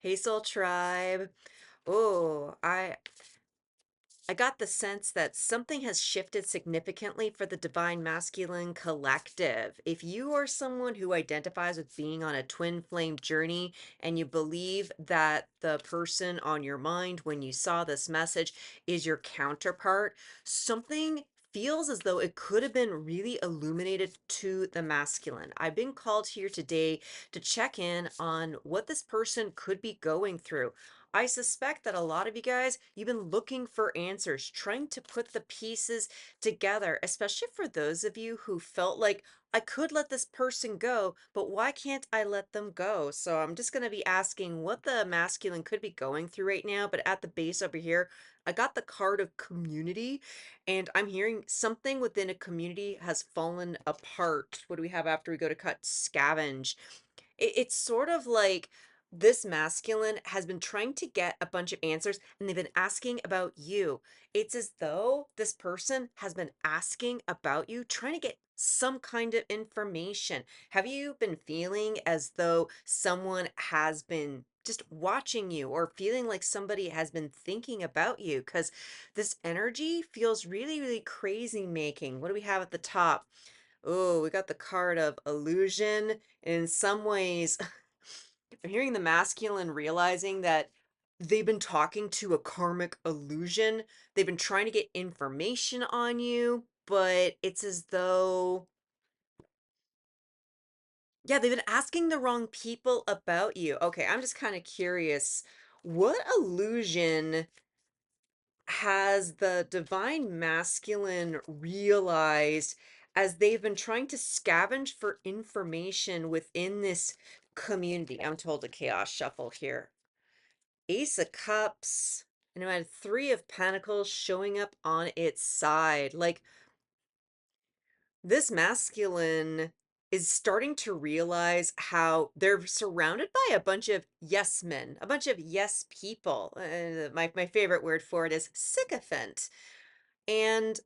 Hey Soul Tribe. Oh, I got the sense that something has shifted significantly for the divine masculine collective. If you are someone who identifies with being on a twin flame journey and you believe that the person on your mind when you saw this message is your counterpart, something feels as though it could have been really illuminated to the masculine. I've been called here today to check in on what this person could be going through. I suspect that a lot of you guys, you've been looking for answers, trying to put the pieces together, especially for those of you who felt like I could let this person go, but why can't I let them go? So I'm just going to be asking what the masculine could be going through right now. But at the base over here, I got the card of community, and I'm hearing something within a community has fallen apart. What do we have after we go to cut? Scavenge. It's sort of like this masculine has been trying to get a bunch of answers and they've been asking about you. It's as though this person has been asking about you, trying to get some kind of information. Have you been feeling as though someone has been just watching you or feeling like somebody has been thinking about you? Because this energy feels really, really crazy making. What do we have at the top? Oh, we got the card of illusion. And in some ways, I'm hearing the masculine realizing that they've been talking to a karmic illusion. They've been trying to get information on you, but it's as though, yeah, they've been asking the wrong people about you. Okay, I'm just kind of curious. What illusion has the divine masculine realized as they've been trying to scavenge for information within this community? I'm told a chaos shuffle here. Ace of Cups, and I had Three of Pentacles showing up on its side. Like this masculine is starting to realize how they're surrounded by a bunch of yes men, a bunch of yes people. My favorite word for it is sycophant. And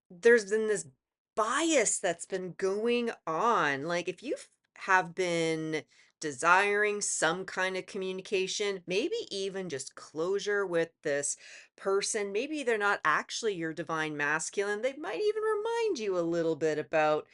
there's been this bias that's been going on. Like, if you have been desiring some kind of communication, maybe even just closure with this person, maybe they're not actually your divine masculine. They might even remind you a little bit about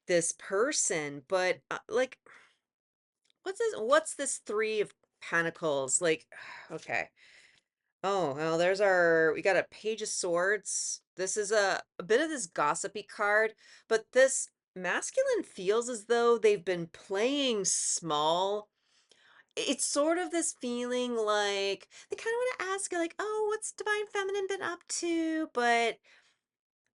this person, but like, what's this Three of Pentacles? Like, okay. Oh, well, we got a Page of Swords. This is a bit of this gossipy card, but this masculine feels as though they've been playing small. It's sort of this feeling like they kind of want to ask, like, oh, what's Divine Feminine been up to? But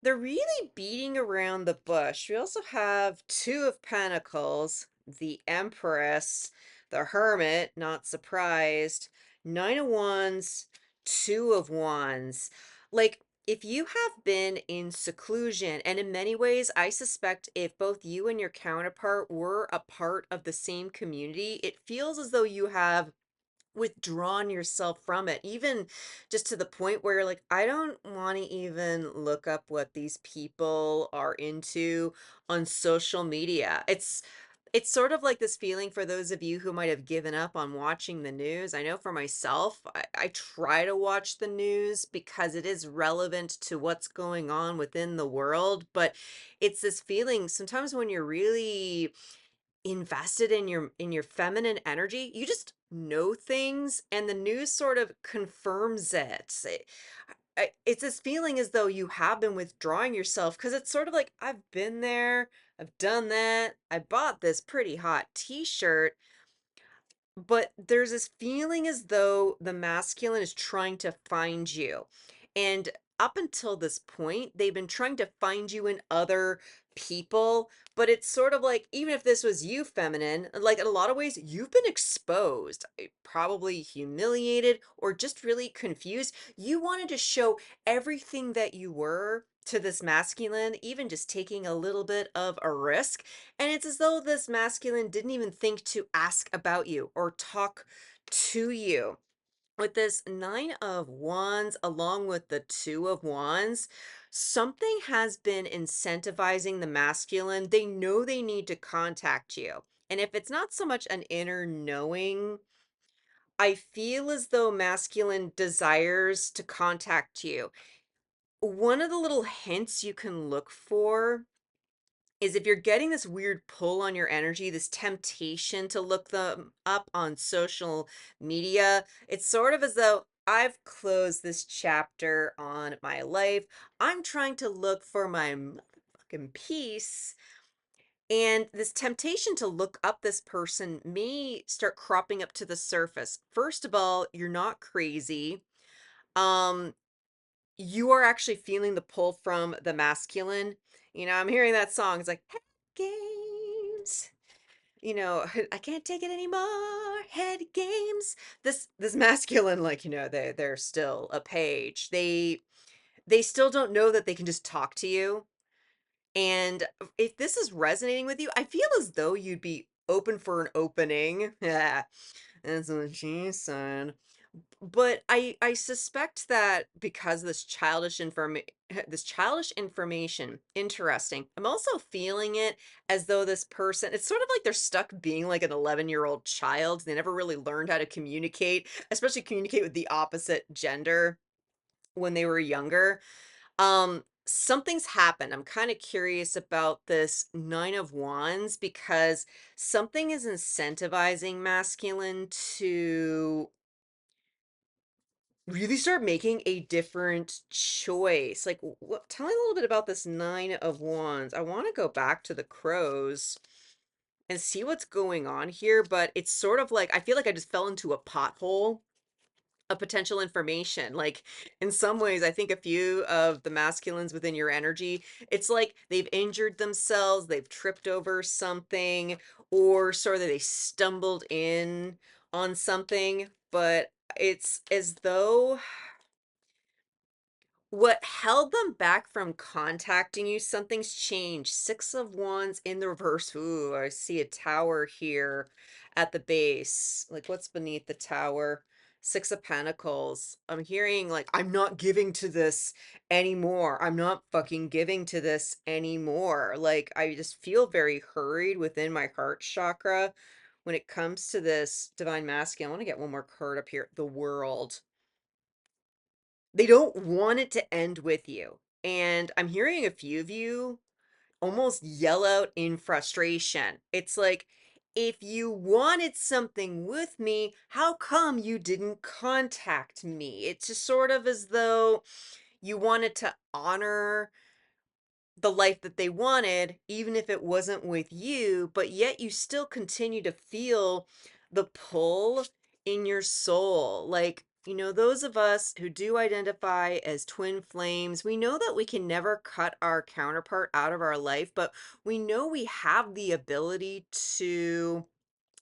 they're really beating around the bush. We also have Two of Pentacles, the Empress, the Hermit, not surprised, Nine of Wands, Two of Wands. Like, if you have been in seclusion, and in many ways, I suspect if both you and your counterpart were a part of the same community, it feels as though you have withdrawn yourself from it, even just to the point where you're like, I don't want to even look up what these people are into on social media. It's sort of like this feeling for those of you who might have given up on watching the news. I know for myself, I try to watch the news because it is relevant to what's going on within the world, but it's this feeling sometimes when you're really invested in your feminine energy, you just know things and the news sort of confirms it. It's this feeling as though you have been withdrawing yourself because it's sort of like, I've been there, I've done that, I bought this pretty hot t-shirt, but there's this feeling as though the masculine is trying to find you. And up until this point, they've been trying to find you in other people. But it's sort of like, even if this was you, feminine, like in a lot of ways, you've been exposed, probably humiliated, or just really confused. You wanted to show everything that you were to this masculine, even just taking a little bit of a risk. And it's as though this masculine didn't even think to ask about you or talk to you. With this Nine of Wands along with the Two of Wands, something has been incentivizing the masculine. They know they need to contact you. And if it's not so much an inner knowing, I feel as though masculine desires to contact you. One of the little hints you can look for is if you're getting this weird pull on your energy, this temptation to look them up on social media, it's sort of as though I've closed this chapter on my life. I'm trying to look for my motherfucking peace. And this temptation to look up this person may start cropping up to the surface. First of all, you're not crazy. Um, you are actually feeling the pull from the masculine. I'm hearing that song. It's like, head games. I can't take it anymore. Head games. This masculine, like, they're still a page. They still don't know that they can just talk to you. And if this is resonating with you, I feel as though you'd be open for an opening. Yeah, that's what she said. But I suspect that because this childish information, interesting. I'm also feeling it as though this person, it's sort of like they're stuck being like an 11-year-old child. They never really learned how to communicate, especially communicate with the opposite gender when they were younger. Something's happened. I'm kind of curious about this Nine of Wands because something is incentivizing masculine to really start making a different choice. Like, tell me a little bit about this Nine of Wands. I want to go back to the crows and see what's going on here, but it's sort of like I feel like I just fell into a pothole of potential information. Like, in some ways, I think a few of the masculines within your energy, it's like they've injured themselves, they've tripped over something, or sort of they stumbled in on something, but it's as though what held them back from contacting you, something's changed. Six of Wands in the reverse. Ooh, I see a tower here at the base. Like, what's beneath the tower? Six of Pentacles. I'm hearing, like, I'm not giving to this anymore. I'm not fucking giving to this anymore. Like, I just feel very hurried within my heart chakra when it comes to this divine masculine. I want to get one more card up here. The World. They don't want it to end with you. And I'm hearing a few of you almost yell out in frustration. It's like, if you wanted something with me, how come you didn't contact me? It's just sort of as though you wanted to honor the life that they wanted, even if it wasn't with you, but yet you still continue to feel the pull in your soul. Like, those of us who do identify as twin flames, we know that we can never cut our counterpart out of our life, but we know we have the ability to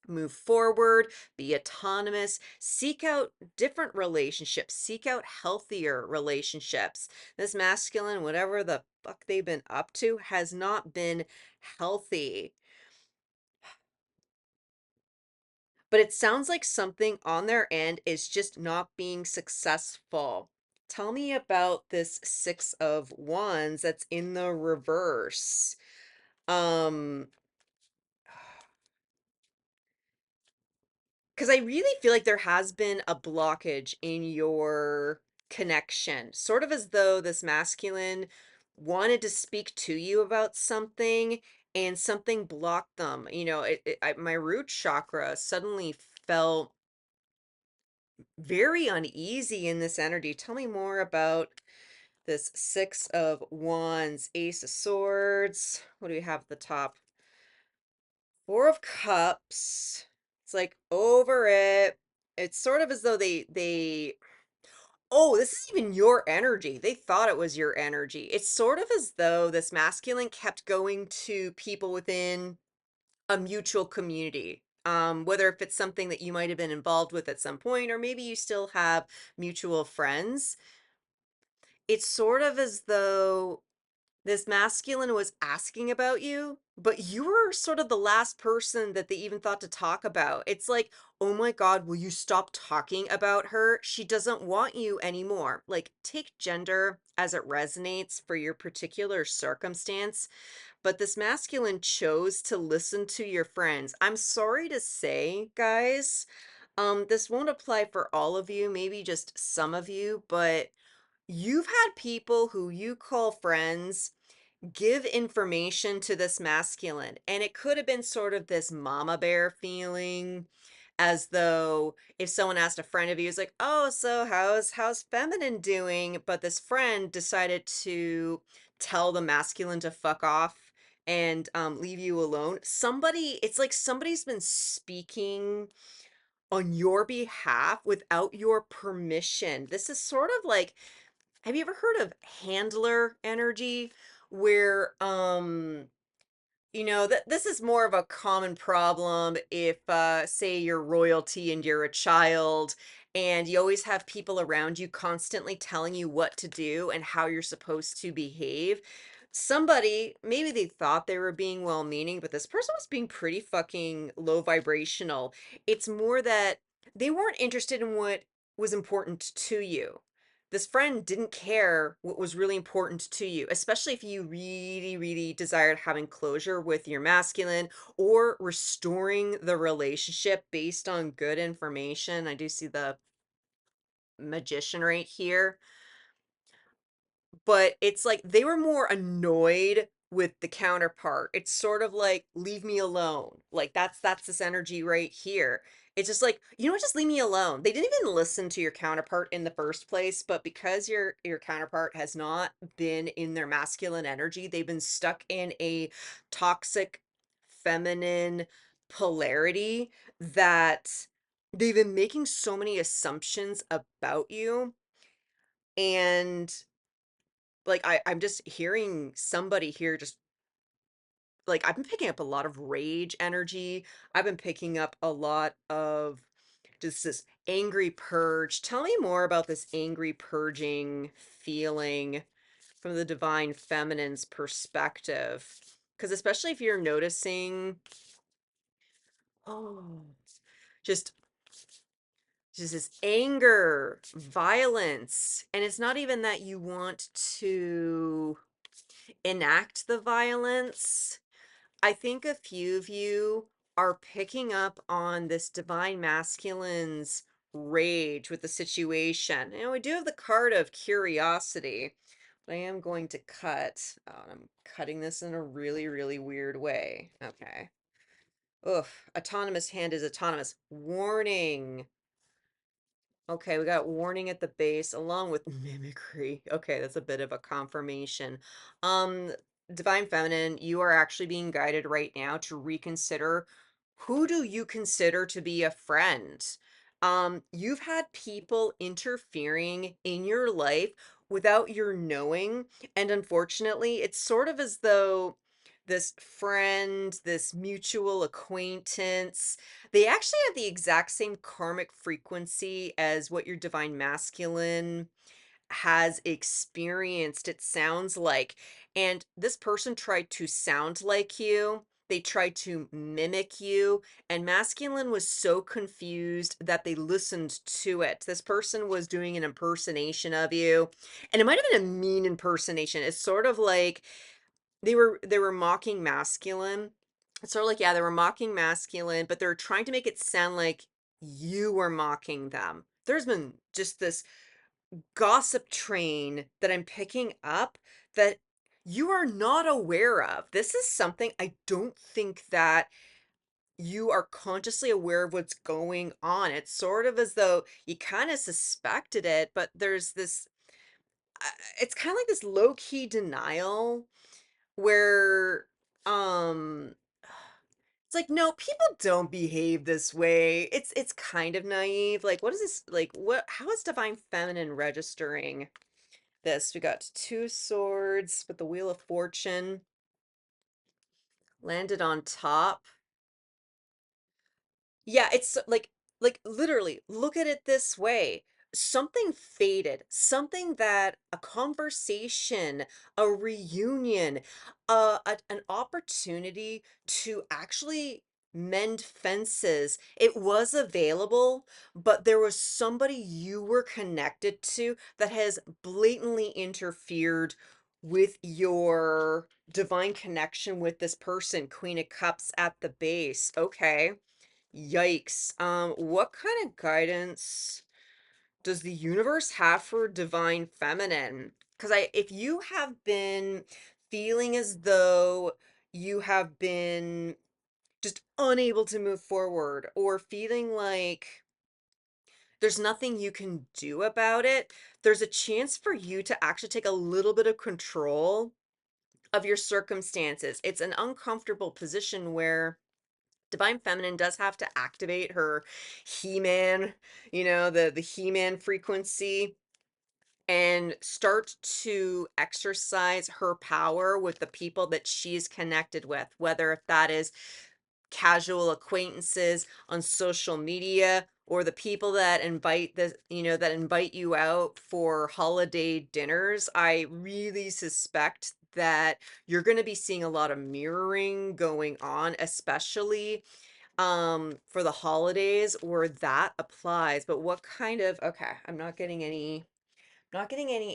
move forward, be autonomous, seek out different relationships, seek out healthier relationships. This masculine, whatever the fuck they've been up to, has not been healthy. But it sounds like something on their end is just not being successful. Tell me about this Six of Wands that's in the reverse. Um, Because I really feel like there has been a blockage in your connection, sort of as though this masculine wanted to speak to you about something and something blocked them. My root chakra suddenly felt very uneasy in this energy. Tell me more about this Six of Wands, Ace of Swords. What do we have at the top? Four of Cups. It's like over it. It's sort of as though they oh, this is even your energy. They thought it was your energy. It's sort of as though this masculine kept going to people within a mutual community. Whether if it's something that you might have been involved with at some point, or maybe you still have mutual friends. It's sort of as though this masculine was asking about you, but you were sort of the last person that they even thought to talk about. It's like, oh my God, will you stop talking about her? She doesn't want you anymore. Like, take gender as it resonates for your particular circumstance, but this masculine chose to listen to your friends. I'm sorry to say, guys, This won't apply for all of you, maybe just some of you, but you've had people who you call friends give information to this masculine, and it could have been sort of this mama bear feeling, as though if someone asked a friend of you, it's like, oh, so how's feminine doing, but this friend decided to tell the masculine to fuck off and leave you alone. Somebody, it's like somebody's been speaking on your behalf without your permission. This is sort of like, have you ever heard of handler energy, where that this is more of a common problem if say you're royalty and you're a child, and you always have people around you constantly telling you what to do and how you're supposed to behave. Somebody, maybe they thought they were being well-meaning, but this person was being pretty fucking low vibrational. It's more that they weren't interested in what was important to you. This friend didn't care what was really important to you, especially if you really, really desired having closure with your masculine or restoring the relationship based on good information. I do see the magician right here, but it's like they were more annoyed with the counterpart. It's sort of like, leave me alone. Like that's this energy right here. It's just like, what, just leave me alone. They didn't even listen to your counterpart in the first place, but because your counterpart has not been in their masculine energy, they've been stuck in a toxic feminine polarity, that they've been making so many assumptions about you. And like, I'm just hearing somebody here, just like, I've been picking up a lot of rage energy. I've been picking up a lot of just this angry purge. Tell me more about this angry purging feeling from the divine feminine's perspective. Because especially if you're noticing, oh, just just this anger, violence, and it's not even that you want to enact the violence. I think a few of you are picking up on this divine masculine's rage with the situation. And we do have the card of curiosity, but I am going to cut. Oh, I'm cutting this in a really, really weird way. Okay. Ugh. Autonomous hand is autonomous. Warning. Okay, we got warning at the base along with mimicry. Okay, that's a bit of a confirmation. Um, Divine Feminine, you are actually being guided right now to reconsider, who do you consider to be a friend? You've had people interfering in your life without your knowing, and unfortunately, it's sort of as though this friend, this mutual acquaintance, they actually have the exact same karmic frequency as what your divine masculine has experienced, it sounds like. And this person tried to sound like you. They tried to mimic you, and masculine was so confused that they listened to it. This person was doing an impersonation of you, and it might have been a mean impersonation. It's sort of like they were mocking masculine. It's sort of like, yeah, they were mocking masculine, but they're trying to make it sound like you were mocking them. There's been just this gossip train that I'm picking up that you are not aware of. This is something I don't think that you are consciously aware of what's going on. It's sort of as though you kind of suspected it, but there's this, it's kind of like this low key denial where um it's like, no, people don't behave this way. It's kind of naive. Like, what is this, like, what, how is divine feminine registering this? We got two swords, but the wheel of fortune landed on top. Yeah, it's like literally, look at it this way. Something faded, something that a conversation, a reunion, an opportunity to actually mend fences. It was available, but there was somebody you were connected to that has blatantly interfered with your divine connection with this person. Queen of Cups at the base. Okay. Yikes. What kind of guidance does the universe have for divine feminine? Because if you have been feeling as though you have been just unable to move forward or feeling like there's nothing you can do about it, there's a chance for you to actually take a little bit of control of your circumstances. It's an uncomfortable position where divine feminine does have to activate her he-man, the he-man frequency, and start to exercise her power with the people that she's connected with, whether if that is casual acquaintances on social media or the people that invite you out for holiday dinners. I really suspect that you're going to be seeing a lot of mirroring going on, especially for the holidays where that applies. But what kind of, okay, I'm not getting any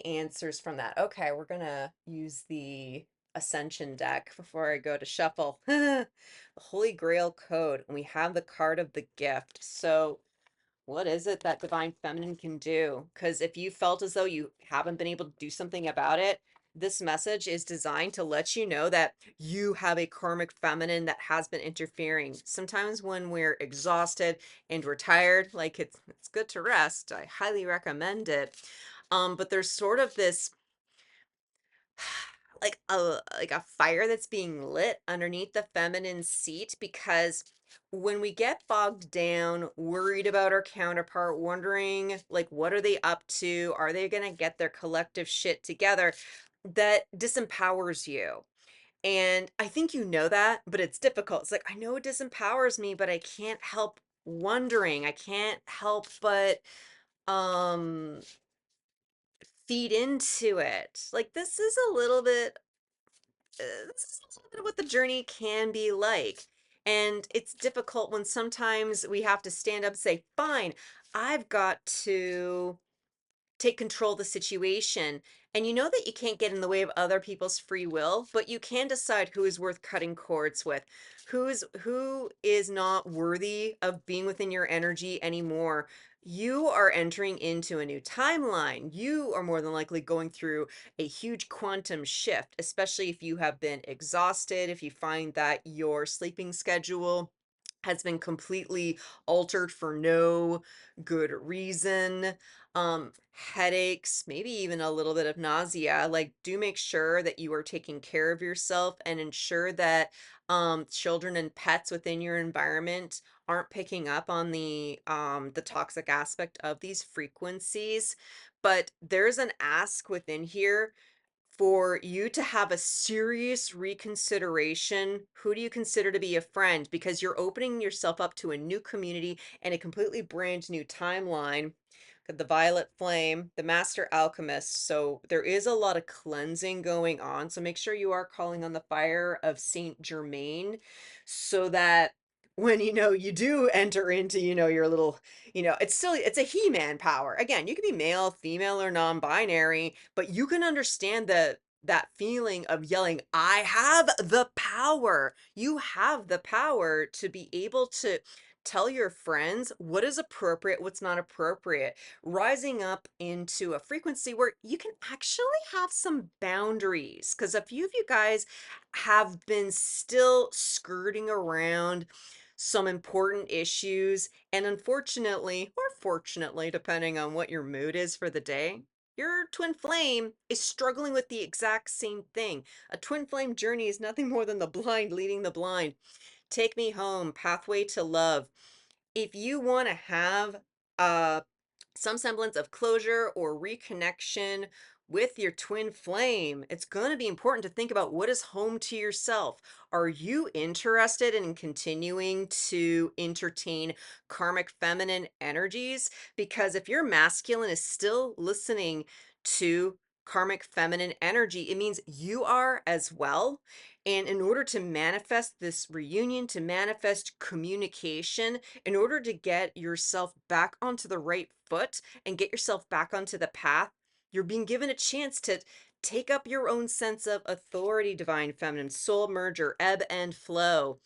answers from that. Okay, we're gonna use the Ascension deck before I go to shuffle. The Holy Grail code, and we have the card of the gift. So, what is it that Divine Feminine can do? Because if you felt as though you haven't been able to do something about it, this message is designed to let you know that you have a karmic feminine that has been interfering. Sometimes when we're exhausted and we're tired, like it's good to rest. I highly recommend it. But there's sort of this like a fire that's being lit underneath the feminine seat, because when we get bogged down, worried about our counterpart, wondering like what are they up to, are they going to get their collective shit together, that disempowers you. And I think you know that, but it's difficult. It's like I know it disempowers me, but I can't help wondering. I can't help but um feed into it. Like this is a little bit of what the journey can be like. And it's difficult when sometimes we have to stand up and say, fine, I've got to take control of the situation. And you know that you can't get in the way of other people's free will, but you can decide who is worth cutting cords with, who is not worthy of being within your energy anymore. You are entering into a new timeline. You are more than likely going through a huge quantum shift, especially if you have been exhausted, if you find that your sleeping schedule has been completely altered for no good reason, headaches, maybe even a little bit of nausea. Like, do make sure that you are taking care of yourself and ensure that children and pets within your environment aren't picking up on the toxic aspect of these frequencies. But there's an ask within here for you to have a serious reconsideration. Who do you consider to be a friend? Because you're opening yourself up to a new community and a completely brand new timeline. Got the violet flame, the master alchemist. So there is a lot of cleansing going on. So make sure you are calling on the fire of Saint Germain so that when you do enter into your little, it's a he-man power. Again, you can be male, female, or non-binary, but you can understand that feeling of yelling, I have the power. You have the power to be able to tell your friends what is appropriate, what's not appropriate, rising up into a frequency where you can actually have some boundaries. Because a few of you guys have been still skirting around some important issues, and unfortunately, or fortunately, depending on what your mood is for the day, your twin flame is struggling with the exact same thing. A twin flame journey is nothing more than the blind leading the blind. Take Me Home, Pathway to Love. If you want to have uh some semblance of closure or reconnection with your twin flame, it's going to be important to think about what is home to yourself. Are you interested in continuing to entertain karmic feminine energies? Because if your masculine is still listening to karmic feminine energy, it means you are as well. And in order to manifest this reunion, to manifest communication, in order to get yourself back onto the right foot and get yourself back onto the path, you're being given a chance to take up your own sense of authority, divine feminine, soul merger, ebb and flow.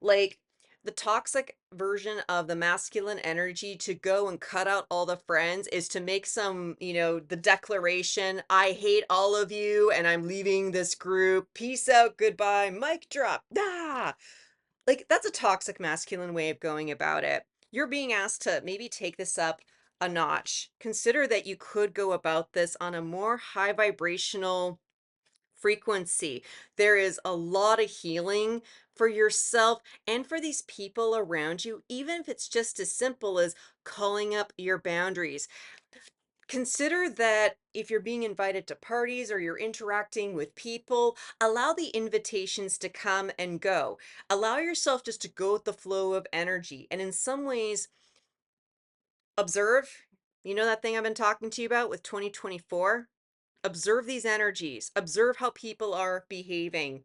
Like, The toxic version of the masculine energy to go and cut out all the friends is to make some, the declaration, I hate all of you and I'm leaving this group. Peace out, goodbye, mic drop. Ah! Like, that's a toxic masculine way of going about it. You're being asked to maybe take this up a notch. Consider that you could go about this on a more high vibrational frequency. There is a lot of healing for yourself and for these people around you, even if it's just as simple as calling up your boundaries. Consider that if you're being invited to parties or you're interacting with people, allow the invitations to come and go. Allow yourself just to go with the flow of energy. And in some ways, observe. You know that thing I've been talking to you about with 2024? Observe these energies, observe how people are behaving.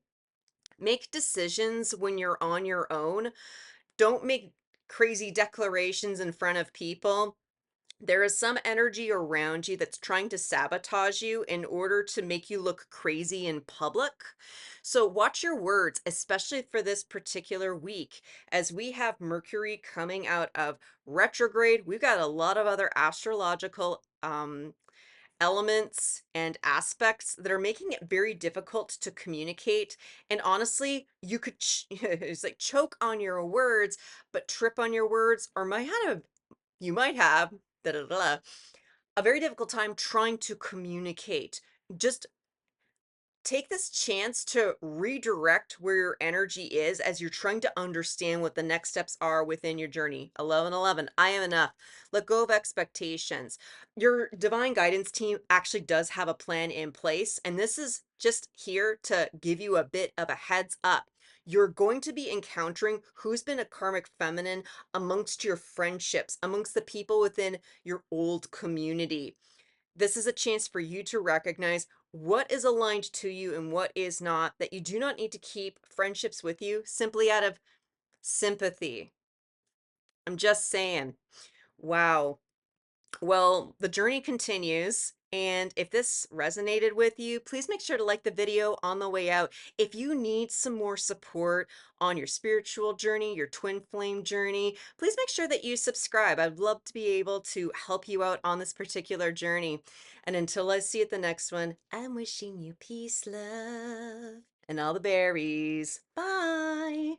Make decisions when you're on your own. Don't make crazy declarations in front of people. There is some energy around you that's trying to sabotage you in order to make you look crazy in public. So watch your words, especially for this particular week. As we have Mercury coming out of retrograde, we've got a lot of other astrological elements and aspects that are making it very difficult to communicate. And honestly, you could it's like choke on your words, but trip on your words, or you might have da, da, da, da, a very difficult time trying to communicate. Just take this chance to redirect where your energy is as you're trying to understand what the next steps are within your journey. 1111, I am enough. Let go of expectations. Your divine guidance team actually does have a plan in place, and this is just here to give you a bit of a heads up. You're going to be encountering who's been a karmic feminine amongst your friendships, amongst the people within your old community. This is a chance for you to recognize what is aligned to you and what is not, that you do not need to keep friendships with you simply out of sympathy. I'm just saying. Wow. Well, the journey continues. And if this resonated with you, please make sure to like the video on the way out. If you need some more support on your spiritual journey, your twin flame journey, please make sure that you subscribe. I'd love to be able to help you out on this particular journey. And until I see you at the next one, I'm wishing you peace, love, and all the berries. Bye.